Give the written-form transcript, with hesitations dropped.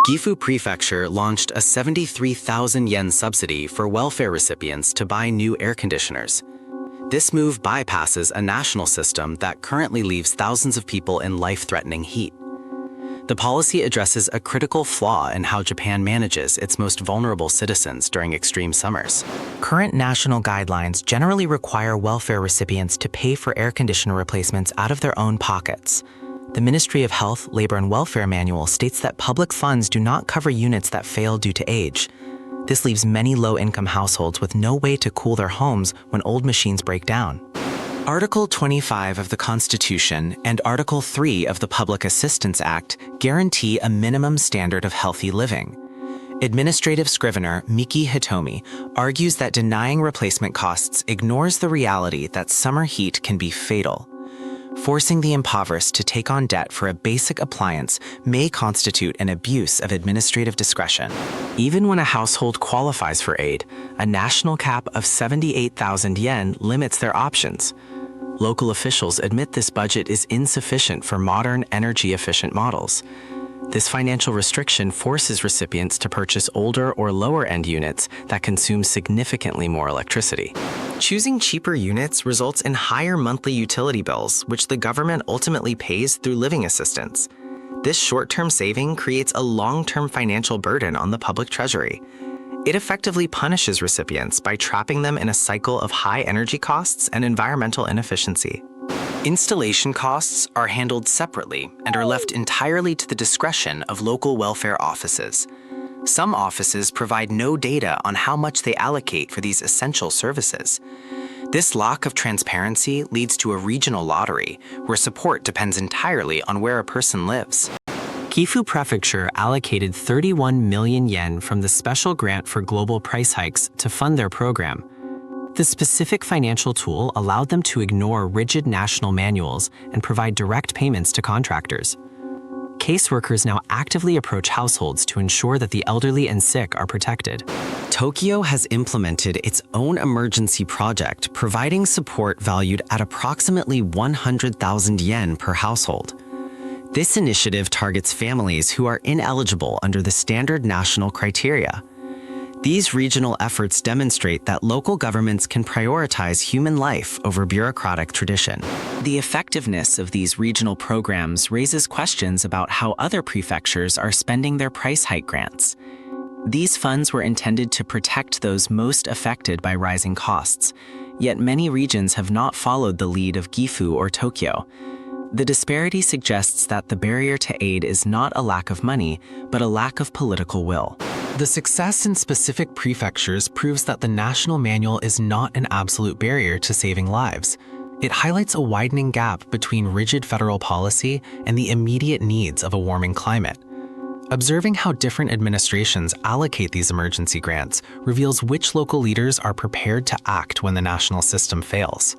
Gifu Prefecture launched a 73,000 yen subsidy for welfare recipients to buy new air conditioners. This move bypasses a national system that currently leaves thousands of people in life-threatening heat. The policy addresses a critical flaw in how Japan manages its most vulnerable citizens during extreme summers. Current national guidelines generally require welfare recipients to pay for air conditioner replacements out of their own pockets. The Ministry of Health, Labor and Welfare Manual states that public funds do not cover units that fail due to age. This leaves many low-income households with no way to cool their homes when old machines break down. Article 25 of the Constitution and Article 3 of the Public Assistance Act guarantee a minimum standard of healthy living. Administrative scrivener Miki Hitomi argues that denying replacement costs ignores the reality that summer heat can be fatal. Forcing the impoverished to take on debt for a basic appliance may constitute an abuse of administrative discretion. Even when a household qualifies for aid, a national cap of 78,000 yen limits their options. Local officials admit this budget is insufficient for modern, energy-efficient models. This financial restriction forces recipients to purchase older or lower-end units that consume significantly more electricity. Choosing cheaper units results in higher monthly utility bills, which the government ultimately pays through living assistance. This short-term saving creates a long-term financial burden on the public treasury. It effectively punishes recipients by trapping them in a cycle of high energy costs and environmental inefficiency. Installation costs are handled separately and are left entirely to the discretion of local welfare offices. Some offices provide no data on how much they allocate for these essential services. This lack of transparency leads to a regional lottery, where support depends entirely on where a person lives. Gifu Prefecture allocated 31 million yen from the special grant for global price hikes to fund their program. The specific financial tool allowed them to ignore rigid national manuals and provide direct payments to contractors. Caseworkers now actively approach households to ensure that the elderly and sick are protected. Tokyo has implemented its own emergency project, providing support valued at approximately 100,000 yen per household. This initiative targets families who are ineligible under the standard national criteria. These regional efforts demonstrate that local governments can prioritize human life over bureaucratic tradition. The effectiveness of these regional programs raises questions about how other prefectures are spending their price hike grants. These funds were intended to protect those most affected by rising costs, yet many regions have not followed the lead of Gifu or Tokyo. The disparity suggests that the barrier to aid is not a lack of money, but a lack of political will. The success in specific prefectures proves that the national manual is not an absolute barrier to saving lives. It highlights a widening gap between rigid federal policy and the immediate needs of a warming climate. Observing how different administrations allocate these emergency grants reveals which local leaders are prepared to act when the national system fails.